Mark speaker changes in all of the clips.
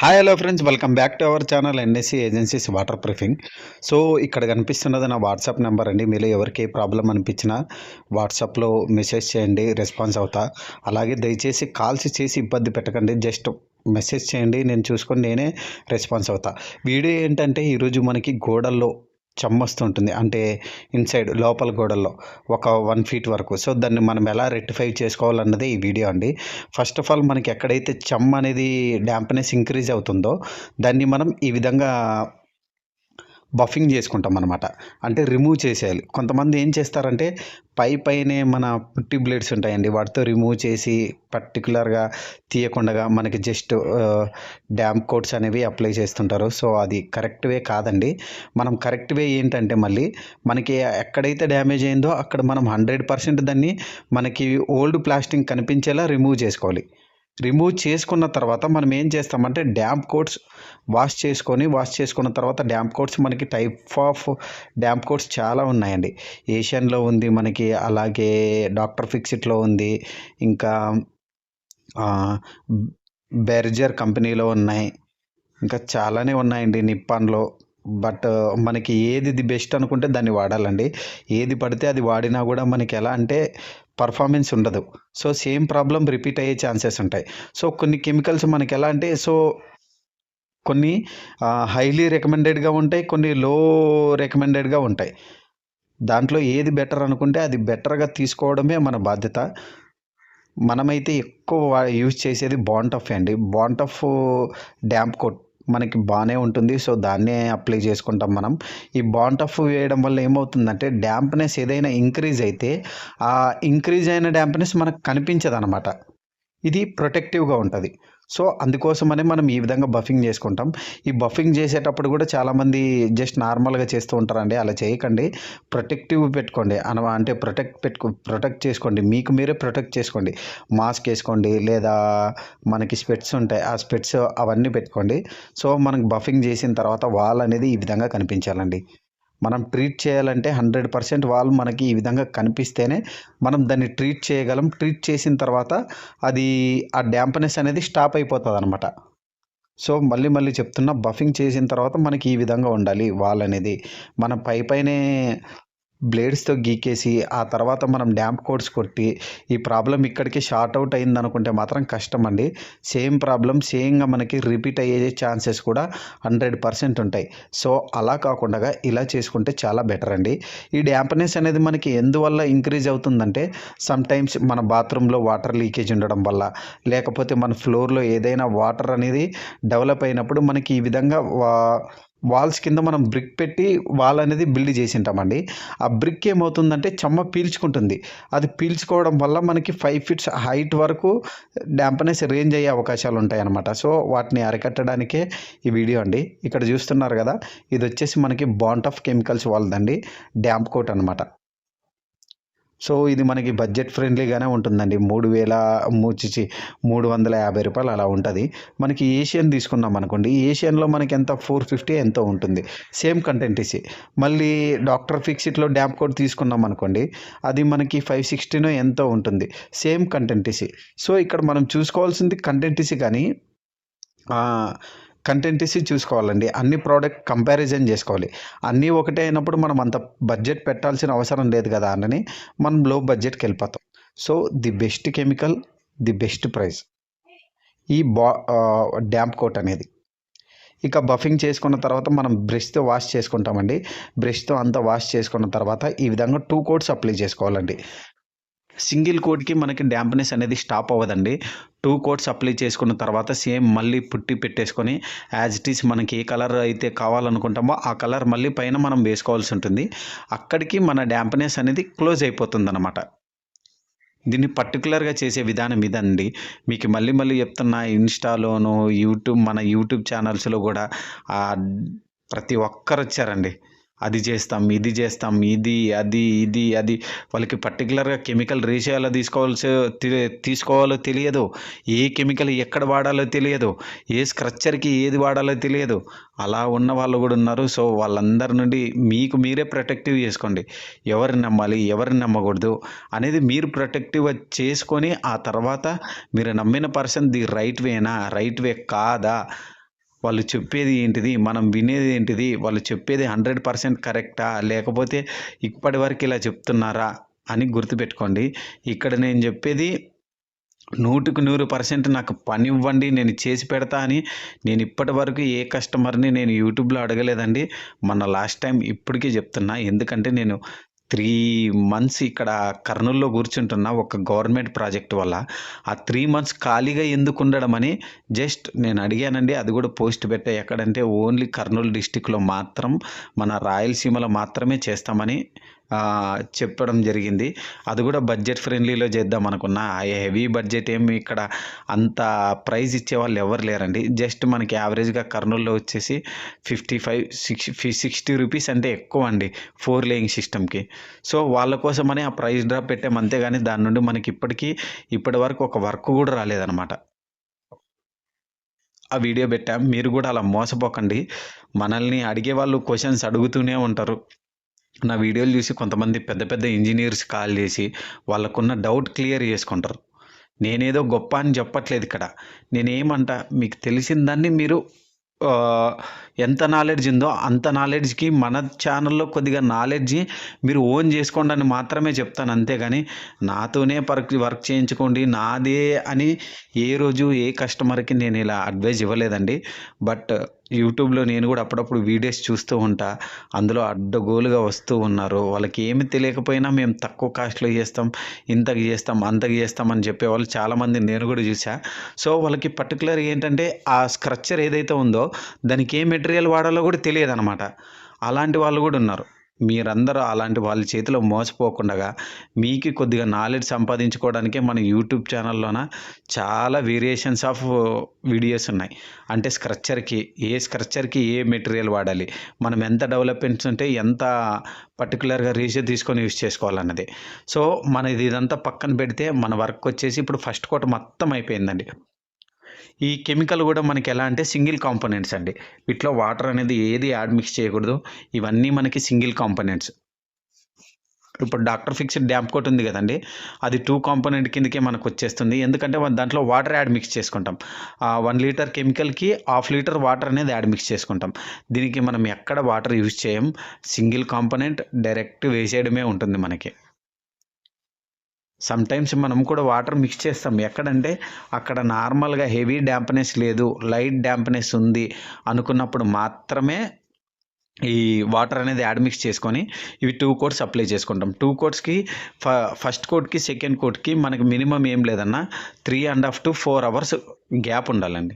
Speaker 1: Hi hello friends, welcome back to our channel NSC agencies water proofing. So ఇక్కడ కనిపిస్తున్నది నా WhatsApp number అండి. మీలో ఎవరికి ఏ ప్రాబ్లం అనిపించినా వాట్సాప్లో మెసేజ్ చేయండి, రెస్పాన్స్ అవుతా. అలాగే దయచేసి కాల్స్ చేసి ఇబ్బంది పెట్టకండి, జస్ట్ మెసేజ్ చేయండి, నేను చూసుకొని నేనే రెస్పాన్స్ అవుతా. వీడియో ఏంటంటే ఈరోజు మనకి గోడల్లో చెమ్మొస్తుంటుంది, అంటే ఇన్సైడ్ లోపల గోడల్లో ఒక 1 ఫీట్ వరకు. సో దాన్ని మనం ఎలా రెక్టిఫై చేసుకోవాలన్నది ఈ వీడియో అండి. ఫస్ట్ ఆఫ్ ఆల్ మనకి ఎక్కడైతే చెమ్మ అనేది డ్యాంప్నెస్ ఇంక్రీజ్ అవుతుందో దాన్ని మనం ఈ విధంగా బఫింగ్ చేసుకుంటాం అనమాట. అంటే రిమూవ్ చేసేయాలి. కొంతమంది ఏం చేస్తారంటే పైనే మన పుట్టి బ్లేడ్స్ ఉంటాయండి, వాటితో రిమూవ్ చేసి పర్టికులర్గా తీయకుండా మనకి జస్ట్ డ్యామ్ కోట్స్ అనేవి అప్లై చేస్తుంటారు. సో అది కరెక్ట్ వే కాదండి. మనం కరెక్ట్ వే ఏంటంటే మళ్ళీ మనకి ఎక్కడైతే డ్యామేజ్ అయిందో అక్కడ మనం 100% దాన్ని మనకి ఓల్డ్ ప్లాస్టింగ్ కనిపించేలా రిమూవ్ చేసుకోవాలి. రిమూవ్ చేసుకున్న తర్వాత మనం ఏం చేస్తామంటే డ్యాంప్ కోట్స్ వాష్ చేసుకున్న తర్వాత డ్యాంప్ కోట్స్ మనకి టైప్ ఆఫ్ డ్యాంప్ కోట్స్ చాలా ఉన్నాయండి. ఏషియన్లో ఉంది మనకి, అలాగే డాక్టర్ ఫిక్సిట్లో ఉంది, ఇంకా బెర్జర్ కంపెనీలో ఉన్నాయి, ఇంకా చాలానే ఉన్నాయండి నిప్పాన్లో. బట్ మనకి ఏది ది బెస్ట్ అనుకుంటే దాన్ని వాడాలండి. ఏది పడితే అది వాడినా కూడా మనకి ఎలా అంటే పర్ఫార్మెన్స్ ఉండదు. సో సేమ్ ప్రాబ్లం రిపీట్ అయ్యే ఛాన్సెస్ ఉంటాయి. సో కొన్ని కెమికల్స్ మనకి ఎలా అంటే కొన్ని హైలీ రికమెండెడ్గా ఉంటాయి, కొన్ని లో రికమెండెడ్గా ఉంటాయి. దాంట్లో ఏది బెటర్ అనుకుంటే అది బెటర్గా తీసుకోవడమే మన బాధ్యత. మనమైతే ఎక్కువ యూజ్ చేసేది బాంటఫ్ అండి. బాంటఫ్ డ్యాంప్ కోట్ మనకి బాగానే ఉంటుంది. సో దాన్నే అప్లై చేసుకుంటాం మనం. ఈ బాంటఫ్ వేయడం వల్ల ఏమవుతుందంటే డ్యాంప్నెస్ ఏదైనా ఇంక్రీజ్ అయితే ఆ ఇంక్రీజ్ అయిన డ్యాంప్నెస్ మనకు కనిపించదు అనమాట. ఇది ప్రొటెక్టివ్గా ఉంటుంది. సో అందుకోసమనే మనం ఈ విధంగా బఫింగ్ చేసుకుంటాం. ఈ బఫింగ్ చేసేటప్పుడు కూడా చాలామంది జస్ట్ నార్మల్గా చేస్తూ ఉంటారండి. అలా చేయకండి, ప్రొటెక్టివ్ పెట్టుకోండి. అంటే ప్రొటెక్ట్ చేసుకోండి, మీకు మీరే ప్రొటెక్ట్ చేసుకోండి. మాస్క్ వేసుకోండి, లేదా మనకి స్పెట్స్ ఉంటాయి, ఆ స్పెట్స్ అవన్నీ పెట్టుకోండి. సో మనకు బఫింగ్ చేసిన తర్వాత వాల్ అనేది ఈ విధంగా కనిపించాలండి. మనం ట్రీట్ చేయాలంటే 100% వాల్ మనకి ఈ విధంగా కనిపిస్తేనే మనం దాన్ని ట్రీట్ చేయగలం. ట్రీట్ చేసిన తర్వాత అది ఆ డ్యాంప్నెస్ అనేది స్టాప్ అయిపోతుంది అనమాట. సో మళ్ళీ చెప్తున్నా, బఫింగ్ చేసిన తర్వాత మనకి ఈ విధంగా ఉండాలి వాల్ అనేది. మనం పైనే బ్లేడ్స్తో గీకేసి ఆ తర్వాత మనం డ్యాంప్ కోట్స్ కొట్టి ఈ ప్రాబ్లం ఇక్కడికి షార్ట్ అవుట్ అయింది అనుకుంటే మాత్రం కష్టం అండి. సేమ్ ప్రాబ్లం సేమ్గా మనకి రిపీట్ అయ్యే ఛాన్సెస్ కూడా 100% ఉంటాయి. సో అలా కాకుండా ఇలా చేసుకుంటే చాలా బెటర్ అండి. ఈ డ్యాంప్నెస్ అనేది మనకి ఎందువల్ల ఇంక్రీజ్ అవుతుందంటే సమ్టైమ్స్ మన బాత్రూంలో వాటర్ లీకేజ్ ఉండడం వల్ల, లేకపోతే మన ఫ్లోర్లో ఏదైనా వాటర్ అనేది డెవలప్ అయినప్పుడు మనకి ఈ విధంగా వాల్స్ కింద మనం బ్రిక్ పెట్టి వాల్ అనేది బిల్డ్ చేసి ఉంటామండి. ఆ బ్రిక్ ఏమవుతుందంటే చెమ్మ పీల్చుకుంటుంది. అది పీల్చుకోవడం వల్ల మనకి 5 ఫీట్స్ హైట్ వరకు డ్యాంప్నెస్ రేంజ్ అయ్యే అవకాశాలు ఉంటాయి అన్నమాట. సో వాటిని అరికట్టడానికే ఈ వీడియో అండి. ఇక్కడ చూస్తున్నారు కదా, ఇది వచ్చేసి మనకి బాంటఫ్ కెమికల్స్ వాళ్ళదండి, డ్యాంప్ కోట్ అనమాట. సో ఇది మనకి బడ్జెట్ ఫ్రెండ్లీగానే ఉంటుందండి. 350 రూపాయలు అలా ఉంటుంది. మనకి ఏషియన్ తీసుకున్నాం అనుకోండి, ఏషియన్లో మనకి ఎంత 450 ఎంతో ఉంటుంది, సేమ్ కంటెంటీసీ. మళ్ళీ డాక్టర్ ఫిక్సిట్లో డ్యాంప్ కోట్ తీసుకున్నాం అనుకోండి, అది మనకి 560 ఎంతో ఉంటుంది, సేమ్ కంటెంటీసీ. సో ఇక్కడ మనం చూసుకోవాల్సింది కంటెంటీసీ, కానీ కంటెంటీసీ చూసుకోవాలండి. అన్ని ప్రోడక్ట్ కంపారిజన్ చేసుకోవాలి. అన్నీ ఒకటే అయినప్పుడు మనం అంత బడ్జెట్ పెట్టాల్సిన అవసరం లేదు కదా అని మనం లో బడ్జెట్కి వెళ్ళిపోతాం. So the best chemical, the best price ఈ డ్యాంప్ కోట్ అనేది. ఇక బఫింగ్ చేసుకున్న తర్వాత మనం బ్రష్తో వాష్ చేసుకుంటామండి. బ్రష్తో అంతా వాష్ చేసుకున్న తర్వాత ఈ విధంగా 2 కోట్స్ అప్లై చేసుకోవాలండి. సింగిల్ కోట్కి మనకి డ్యాంప్నెస్ అనేది స్టాప్ అవ్వదండి. 2 కోట్స్ అప్లై చేసుకున్న తర్వాత సేమ్ మళ్ళీ పుట్టి పెట్టేసుకొని యాజ్ ఇట్ ఈస్ మనకి ఏ కలర్ అయితే కావాలనుకుంటామో ఆ కలర్ మళ్ళీ పైన మనం వేసుకోవాల్సి ఉంటుంది. అక్కడికి మన డ్యాంప్నెస్ అనేది క్లోజ్ అయిపోతుంది అనమాట. దీన్ని పర్టికులర్గా చేసే విధానం ఇదండి. మీకు మళ్ళీ చెప్తున్నా, ఇన్స్టాలోను మన యూట్యూబ్ ఛానల్స్లో కూడా ప్రతి ఒక్కరు వచ్చారండి. అది చేస్తాం, ఇది చేస్తాం, అది వాళ్ళకి పర్టికులర్గా కెమికల్ రేషియో ఎలా తీసుకోవాలో తెలియదు, ఏ కెమికల్ ఎక్కడ వాడాలో తెలియదు, ఏ స్క్రచ్చర్కి ఏది వాడాలో తెలియదు. అలా ఉన్న వాళ్ళు కూడా ఉన్నారు. సో వాళ్ళందరి నుండి మీకు మీరే ప్రొటెక్టివ్ చేసుకోండి. ఎవరిని నమ్మాలి, ఎవరిని నమ్మకూడదు అనేది మీరు ప్రొటెక్టివ్ చేసుకొని ఆ తర్వాత మీరు నమ్మిన పర్సన్ ది రైట్ వే కాదా వాళ్ళు చెప్పేది ఏంటిది, మనం వినేది ఏంటిది, వాళ్ళు చెప్పేది 100% కరెక్టా, లేకపోతే ఇప్పటివరకు ఇలా చెప్తున్నారా అని గుర్తుపెట్టుకోండి. ఇక్కడ నేను చెప్పేది 100కి 100% నాకు పనివ్వండి, నేను చేసి పెడతా అని నేను ఇప్పటివరకు ఏ కస్టమర్‌ని నేను యూట్యూబ్‌లో అడగలేదండి. మొన్న లాస్ట్ టైం ఇప్పటికి చెప్తున్నా. ఎందుకంటే నేను 3 మంత్స్ ఇక్కడ కర్నూల్‌లో కూర్చుంటున్నా ఒక గవర్నమెంట్ ప్రాజెక్ట్ వల్ల. ఆ 3 మంత్స్ ఖాళీగా ఎందుకు ఉండడం అని జస్ట్ నేను అడిగానండి. అది కూడా పోస్ట్ పెట్టా. ఎక్కడంటే ఓన్లీ కర్నూలు డిస్ట్రిక్ట్‌లో మాత్రం మన రాయలసీమలో మాత్రమే చేస్తామని చెప్పడం జరిగింది. అది కూడా బడ్జెట్ ఫ్రెండ్లీలో చేద్దాం అనుకున్నా. హెవీ బడ్జెట్ ఏమి ఇక్కడ అంత ప్రైస్ ఇచ్చేవాళ్ళు ఎవరు లేరండి. జస్ట్ మనకి యావరేజ్‌గా కర్నూల్‌లో వచ్చేసి 60 రూపీస్ అంటే ఎక్కువ అండి 4 లేయింగ్ సిస్టమ్‌కి. సో వాళ్ళ కోసమని ఆ ప్రైస్ డ్రాప్ పెట్టాం అంతేగాని దాని నుండి మనకి ఇప్పటి వరకు ఒక వర్క్ కూడా రాలేదనమాట. ఆ వీడియో పెట్టాం. మీరు కూడా అలా మోసపోకండి. మనల్ని అడిగేవాళ్ళు క్వెషన్స్ అడుగుతూనే ఉంటారు. నా వీడియోలు చూసి కొంతమంది పెద్ద పెద్ద ఇంజినీర్స్ కాల్ చేసి వాళ్ళకున్న డౌట్ క్లియర్ చేసుకుంటారు. నేనేదో గొప్ప అని చెప్పట్లేదు ఇక్కడ. నేనేమంటా మీకు తెలిసిన దాన్ని మీరు ఆహ్, ఎంత నాలెడ్జ్ ఉందో అంత నాలెడ్జ్‌కి మన ఛానల్‌లో కొద్దిగా నాలెడ్జి మీరు ఓన్ చేసుకోండి అని మాత్రమే చెప్తాను. అంతేగాని నాతోనే వర్క్ చేయించుకోండి నాదే అని ఏ రోజు ఏ కస్టమర్‌కి నేను ఇలా అడ్వైస్ ఇవ్వలేదండి. బట్ యూట్యూబ్‌లో నేను కూడా అప్పుడప్పుడు వీడియోస్ చూస్తూ ఉంటా. అందులో అడ్డగోలుగా వస్తూ ఉన్నారు. వాళ్ళకి ఏమి తెలియకపోయినా మేము తక్కువ కాస్ట్‌లో చేస్తాం, ఇంతకి చేస్తాం, అంతకి చేస్తాం అని చెప్పేవాళ్ళు చాలామందిని నేను కూడా చూసా. సో వాళ్ళకి పర్టిక్యులర్‌గా ఏంటంటే ఆ స్ట్రక్చర్ ఏదైతే ఉందో దానికి ఏ మెటీరియల్ వాడాలో కూడా తెలియదనమాట. అలాంటి వాళ్ళు కూడా ఉన్నారు. మీరందరూ అలాంటి వాళ్ళ చేతిలో మోసపోకుండగా మీకు కొద్దిగా నాలెడ్జ్ సంపాదించుకోవడానికే మన యూట్యూబ్ ఛానల్‌లోన చాలా వేరియేషన్స్ ఆఫ్ వీడియోస్ ఉన్నాయి. అంటే స్ట్రక్చర్‌కి ఏ మెటీరియల్ వాడాలి, మనం ఎంత డెవలప్‌మెంట్స్ ఉంటే ఎంత పర్టిక్యులర్‌గా రేషియో తీసుకొని యూజ్ చేసుకోవాలన్నది. సో మనది ఇదంతా పక్కన పెడితే మన వర్క్ వచ్చేసి ఇప్పుడు ఫస్ట్ కోట్ మొత్తం అయిపోయిందండి. ఈ కెమికల్ కూడా మనకి ఎలా అంటే సింగిల్ కాంపోనెంట్స్ అండి. వీటిలో వాటర్ అనేది ఏది యాడ్ మిక్స్ చేయకూడదు. ఇవన్నీ మనకి సింగిల్ కాంపోనెంట్స్. ఇప్పుడు డాక్టర్ ఫిక్స్డ్ డ్యాప్ కోట్ ఉంది కదండీ! అది 2 కాంపోనెంట్ కిందకే మనకొచ్చేస్తుంది. ఎందుకంటే దాంట్లో వాటర్ యాడ్ మిక్స్ చేసుకుంటాం. 1 లీటర్ కెమికల్‌కి హాఫ్ లీటర్ వాటర్ అనేది యాడ్ మిక్స్ చేసుకుంటాం. దీనికి మనం ఎక్కడ వాటర్ యూజ్ చేయం. సింగిల్ కాంపోనెంట్ డైరెక్ట్ వేసేయడమే ఉంటుంది మనకి. సమ్‌టైమ్స్ మనం కూడా వాటర్ మిక్స్ చేస్తాం. ఎక్కడంటే అక్కడ నార్మల్‌గా హెవీ డాంప్‌నెస్ లేదు, లైట్ డాంప్‌నెస్ ఉంది అనుకున్నప్పుడు మాత్రమే ఈ వాటర్ అనేది యాడ్ మిక్స్ చేసుకొని ఇవి 2 కోట్స్ అప్లై చేసుకుంటాం. 2 కోట్స్‌కి ఫస్ట్ కోట్‌కి, సెకండ్ కోట్‌కి మనకి మినిమమ్ ఏం లేదన్నా 3½ to 4 అవర్స్ గ్యాప్ ఉండాలండి.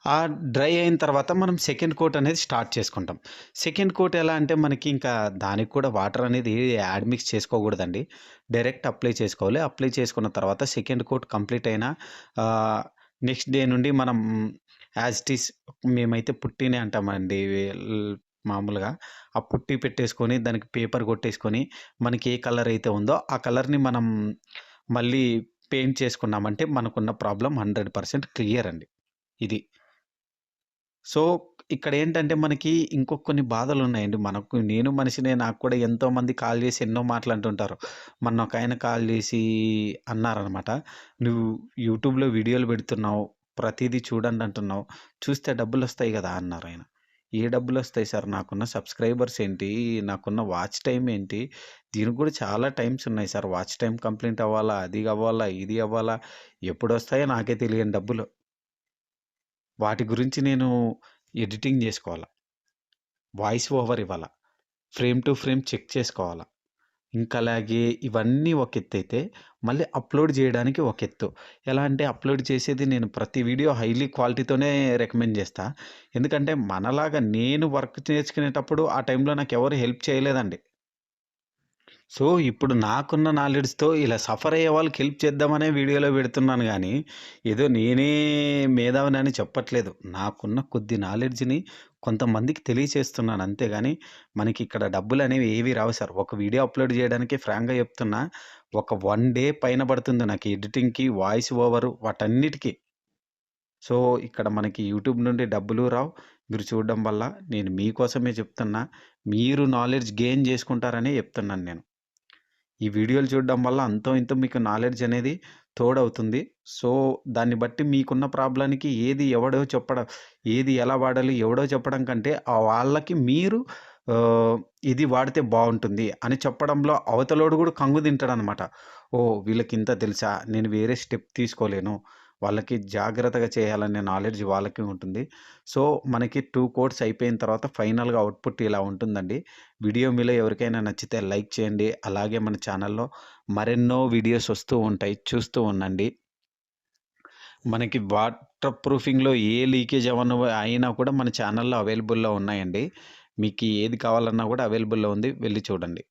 Speaker 1: ఆ డ్రై అయిన తర్వాత మనం సెకండ్ కోట్ అనేది స్టార్ట్ చేసుకుంటాం. సెకండ్ కోట్ ఎలా అంటే మనకి ఇంకా దానికి కూడా వాటర్ అనేది యాడ్ మిక్స్ చేసుకోకూడదండి. డైరెక్ట్ అప్లై చేసుకోవాలి. అప్లై చేసుకున్న తర్వాత సెకండ్ కోట్ కంప్లీట్ అయిన ఆహ్, నెక్స్ట్ డే నుండి మనం యాజ్ ఇట్ ఈజ్ మేమైతే పుట్టినే అంటామండి మామూలుగా. ఆ పుట్టి పెట్టేసుకొని దానికి పేపర్ కొట్టేసుకొని మనకి ఏ కలర్ అయితే ఉందో ఆ కలర్‌ని మనం మళ్ళీ పెయింట్ చేసుకున్నామంటే మనకున్న ప్రాబ్లమ్ 100% క్లియర్ అండి. ఇది. సో, ఇక్కడేంటంటే మనకి కొన్ని బాధలున్నాయండి. నేను మనిషినే నాకు కూడా ఎంతోమంది కాల్ జేసి ఎన్నో మాటలంటుంటారు. మొన్న ఒకాయన కాల్ జేసి అన్నారనమాట. "నువ్వు యూట్యూబ్‌లో వీడియోలు పెడుతున్నావు. ప్రతీదీ చూడండి అంటున్నావు. చూస్తే డబ్బులొస్తాయి గదా!" అన్నారాయన. "ఏ డబ్బులొస్తాయి సార్? నాకున్న సబ్స్క్రైబర్స్ ఏంటి? నాకున్న వాచ్ టైమ్ ఏంటి? దీనికి గూడా చాలా టైమ్స్ ఉన్నాయి సార్. వాచ్ టైమ్ కంప్లీట్ అవ్వాలా, అది అవ్వాలా, ఇది అవ్వాలా. ఎప్పుడొస్తాయో నాకే తెలియని డబ్బులు." వాటి గురించి నేను ఎడిటింగ్ జేసుకోవాల. వాయిస్ ఓవర్ ఇవ్వాల. ఫ్రేమ్ టు ఫ్రేమ్ చెక్ చేసుకోవాల. ఇంకా అలాగే ఇవన్నీ ఒక ఎత్తైతే, మళ్ళీ అప్‌లోడ్ జేయడానికి ఒక ఎత్తు. ఎలా అంటే అప్‌లోడ్ చేసేది నేను ప్రతి వీడియో హైలీ క్వాలిటీతోనే రికమెండ్ జేస్తా. ఎందుకంటే మనలాగా నేను వర్క్ నేర్చుకునేటప్పుడు ఆ టైంలో నాకెవరు హెల్ప్ చేయలేదండి. సో, ఇప్పుడు నాకున్న నాలెడ్జ్‌తో ఇలా సఫర్ అయ్యే వాళ్ళకి హెల్ప్ చేద్దామనే వీడియోలో పెడుతున్నాను గానీ, ఏదో నేనే మేధావినని చెప్పట్లేదు. నాకున్న కొద్ది నాలెడ్జ్‌ని కొంతమందికి తెలియచేస్తున్నాను అంతేగాని, మనకిక్కడ డబ్బులనేవి ఏవి రావు సార్. ఒక వీడియో అప్‌లోడ్ చేయడానికి ఫ్రాంక్‌గా చెప్తున్నా, ఒక 1 డే పైన పడుతుంది నాకు ఎడిటింగ్‌కి, వాయిస్ ఓవరు వాటన్నిటికి. సో, ఇక్కడ మనకి యూట్యూబ్ నుండి డబ్బులు రావు. మీరు చూడడం వల్ల నేను మీకోసమే చెప్తున్నా. మీరు నాలెడ్జ్ గెయిన్ చేసుకుంటారనే చెప్తున్నాను నేను. ఈ వీడియోలు చూడడం వల్ల అంతో ఇంతో మీకు నాలెడ్జ్ అనేది తోడవుతుంది. సో, దాన్ని బట్టి మీకున్న ప్రాబ్లమ్‌కి ఏది ఎలా వాడాలి ఎవడో చెప్పడం కంటే, వాళ్ళకి మీరు ఇది వాడితే బావుంటుంది అని చెప్పడంలో అవతలోడు గూడా కంగు తింటాడనమాట. ఓహ్! వీళ్ళకింత తెలుసా? నేను వేరే స్టెప్ తీసుకోలేను. వాళ్ళకి జాగ్రత్తగా చేయాలనే నాలెడ్జ్ వాళ్ళకి ఉంటుంది. సో, మనకి 2 కోర్స్ అయిపోయిన తర్వాత ఫైనల్‌గా అవుట్‌పుట్ ఇలా ఉంటుందండి. వీడియో మీలో ఎవరికైనా నచ్చితే లైక్ చేయండి. అలాగే మన ఛానల్‌లో మరెన్నో వీడియోస్ వస్తూ ఉంటాయి. చూస్తూ ఉండండి. మనకి వాటర్ ప్రూఫింగ్‌లో ఏ లీకేజ్ అయినా కూడా మన ఛానల్‌లో అవైలబుల్‌లో ఉన్నాయండి. మీకు ఏది కావాలన్నా కూడా అవైలబుల్‌లో ఉంది. వెళ్లి చూడండి.